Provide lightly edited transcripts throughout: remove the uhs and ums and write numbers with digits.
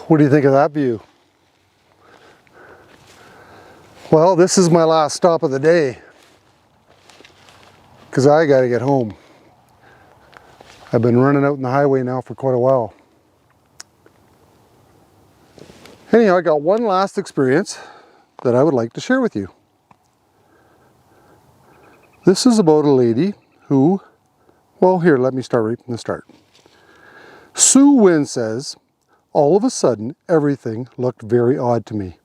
What do you think of that view? Well, this is my last stop of the day because I got to get home. I've been running out in the highway now for quite a while. Anyhow, I got one last experience that I would like to share with you. This is about a lady who, well, here, let me start right from the start. Sue Wynn says, all of a sudden, everything looked very odd to me.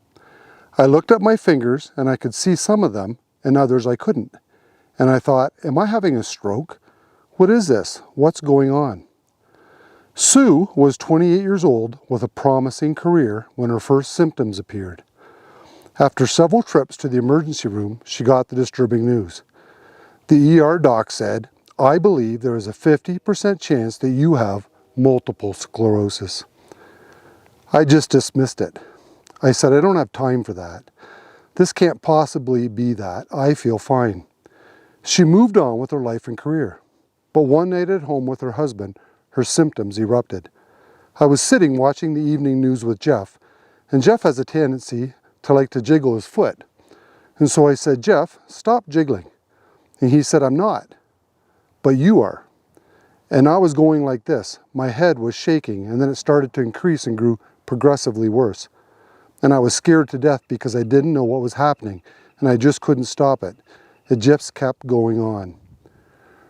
I looked at my fingers and I could see some of them and others I couldn't. And I thought, am I having a stroke? What is this? What's going on? Sue was 28 years old with a promising career when her first symptoms appeared. After several trips to the emergency room, she got the disturbing news. The ER doc said, I believe there is a 50% chance that you have multiple sclerosis. I just dismissed it. I said, I don't have time for that. This can't possibly be that. I feel fine. She moved on with her life and career. But one night at home with her husband, her symptoms erupted. I was sitting watching the evening news with Jeff, and Jeff has a tendency to like to jiggle his foot. And so I said, Jeff, stop jiggling. And he said, I'm not. But you are. And I was going like this. My head was shaking, and then it started to increase and grew progressively worse. And I was scared to death because I didn't know what was happening, and I just couldn't stop it. It just kept going on.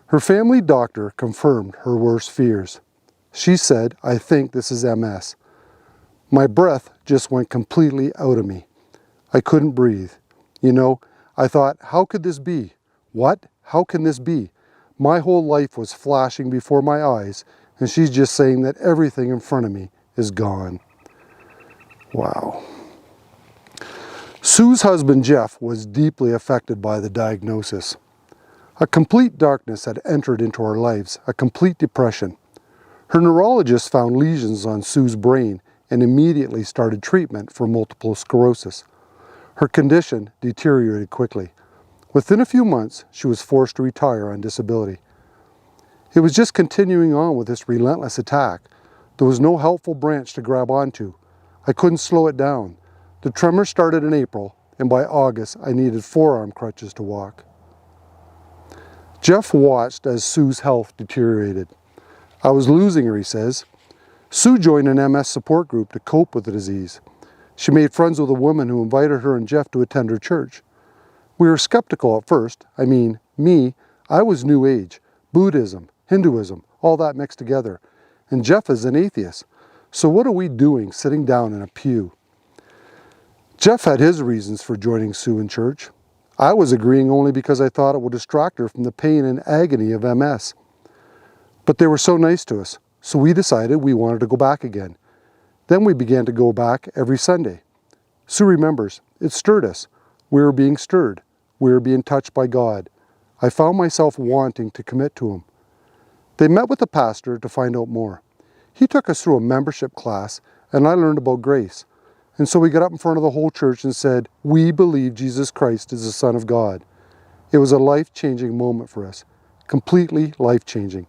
Her family doctor confirmed her worst fears. She said, I think this is MS. My breath just went completely out of me. I couldn't breathe. You know, I thought, how could this be? What? How can this be? My whole life was flashing before my eyes, and she's just saying that everything in front of me is gone. Wow. Sue's husband, Jeff, was deeply affected by the diagnosis. A complete darkness had entered into our lives, a complete depression. Her neurologist found lesions on Sue's brain and immediately started treatment for multiple sclerosis. Her condition deteriorated quickly. Within a few months, she was forced to retire on disability. It was just continuing on with this relentless attack. There was no helpful branch to grab onto. I couldn't slow it down. The tremor started in April, and by August, I needed forearm crutches to walk. Jeff watched as Sue's health deteriorated. I was losing her, he says. Sue joined an MS support group to cope with the disease. She made friends with a woman who invited her and Jeff to attend her church. We were skeptical at first. I was New Age, Buddhism, Hinduism, all that mixed together. And Jeff is an atheist. So what are we doing sitting down in a pew? Jeff had his reasons for joining Sue in church. I was agreeing only because I thought it would distract her from the pain and agony of MS. But they were so nice to us, so we decided we wanted to go back again. Then we began to go back every Sunday. Sue remembers, it stirred us. We were being stirred. We were being touched by God. I found myself wanting to commit to Him. They met with the pastor to find out more. He took us through a membership class, and I learned about grace. And so we got up in front of the whole church and said, we believe Jesus Christ is the Son of God. It was a life-changing moment for us, completely life-changing.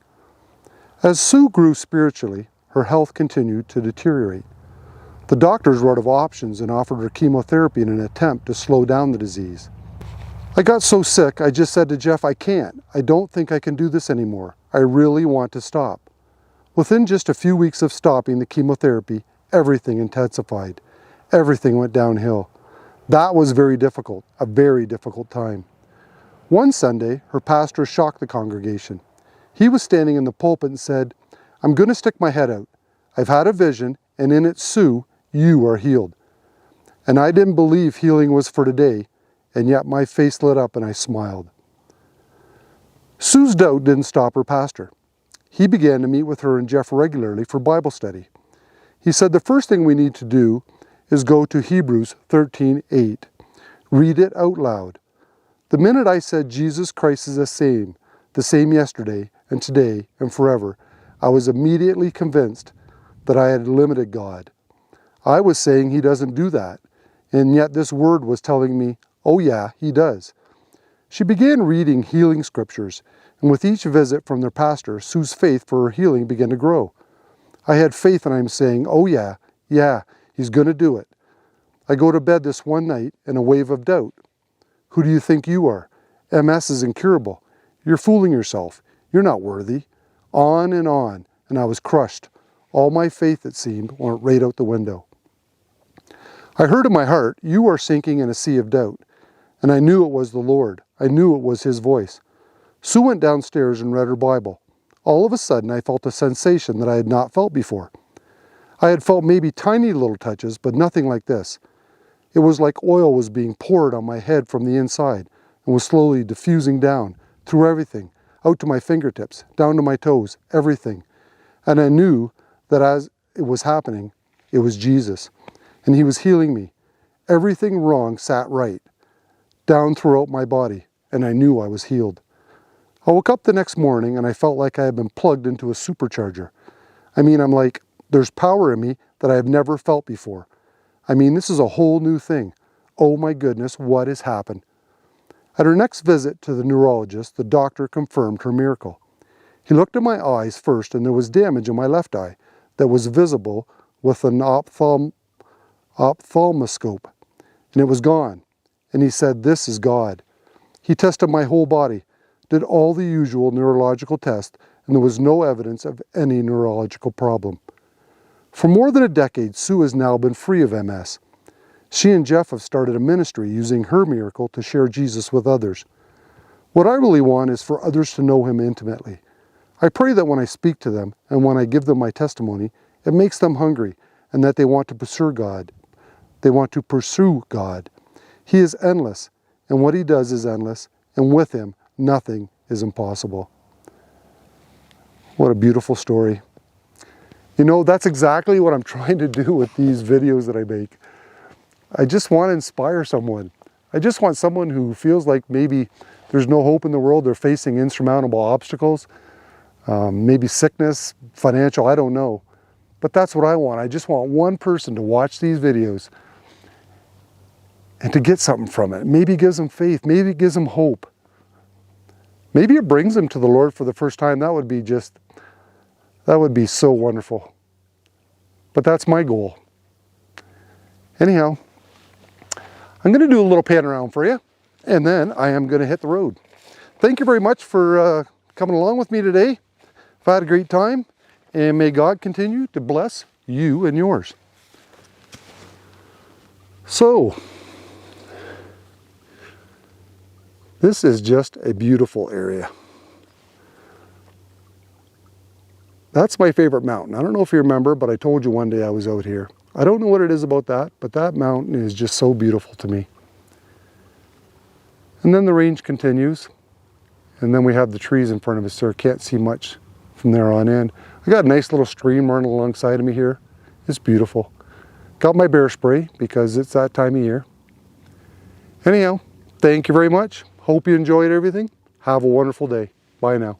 As Sue grew spiritually, her health continued to deteriorate. The doctors were out of options and offered her chemotherapy in an attempt to slow down the disease. I got so sick, I just said to Jeff, I can't. I don't think I can do this anymore. I really want to stop. Within just a few weeks of stopping the chemotherapy, everything intensified. Everything went downhill. That was very difficult, a very difficult time. One Sunday, her pastor shocked the congregation. He was standing in the pulpit and said, I'm going to stick my head out. I've had a vision, and in it, Sue, you are healed. And I didn't believe healing was for today, and yet my face lit up and I smiled. Sue's doubt didn't stop her pastor. He began to meet with her and Jeff regularly for Bible study. He said the first thing we need to do is go to Hebrews 13:8. Read it out loud. The minute I said Jesus Christ is the same yesterday and today and forever, I was immediately convinced that I had limited God. I was saying He doesn't do that, and yet this word was telling me, oh yeah, He does. She began reading healing scriptures, and with each visit from their pastor, Sue's faith for her healing began to grow. I had faith, and I'm saying, oh yeah, Yeah, he's going to do it. I go to bed this one night in a wave of doubt. Who do you think you are? MS is incurable. You're fooling yourself. You're not worthy. On, and I was crushed. All my faith, it seemed, went right out the window. I heard in my heart, you are sinking in a sea of doubt. And I knew it was the Lord. I knew it was his voice. Sue went downstairs and read her Bible. All of a sudden, I felt a sensation that I had not felt before. I had felt maybe tiny little touches, but nothing like this. It was like oil was being poured on my head from the inside and was slowly diffusing down through everything, out to my fingertips, down to my toes, everything. And I knew that as it was happening, it was Jesus. And he was healing me. Everything wrong sat right, down throughout my body, and I knew I was healed. I woke up the next morning and I felt like I had been plugged into a supercharger. I'm like, there's power in me that I have never felt before. This is a whole new thing. Oh my goodness, what has happened? At her next visit to the neurologist, the doctor confirmed her miracle. He looked at my eyes first, and there was damage in my left eye that was visible with an ophthalmoscope, and it was gone. And he said, this is God. He tested my whole body, did all the usual neurological tests, and there was no evidence of any neurological problem. For more than a decade, Sue has now been free of MS. She and Jeff have started a ministry using her miracle to share Jesus with others. What I really want is for others to know him intimately. I pray that when I speak to them and when I give them my testimony, it makes them hungry and that they want to pursue God. They want to pursue God. He is endless, and what he does is endless, and with him, nothing is impossible. What a beautiful story. That's exactly what I'm trying to do with these videos that I make. I just want to inspire someone. I just want someone who feels like maybe there's no hope in the world, they're facing insurmountable obstacles, maybe sickness, financial, I don't know. But that's what I want. I just want one person to watch these videos and to get something from it. Maybe it gives them faith, maybe it gives them hope. Maybe it brings them to the Lord for the first time. That would be so wonderful. But that's my goal. Anyhow, I'm going to do a little pan around for you, and then I am going to hit the road. Thank you very much for coming along with me today. I've had a great time, and may God continue to bless you and yours. So, this is just a beautiful area. That's my favorite mountain. I don't know if you remember, but I told you one day I was out here. I don't know what it is about that, but that mountain is just so beautiful to me. And then the range continues, and then we have the trees in front of us, so I can't see much from there on in. I got a nice little stream running alongside of me here. It's beautiful. Got my bear spray because it's that time of year. Anyhow, thank you very much. Hope you enjoyed everything. Have a wonderful day. Bye now.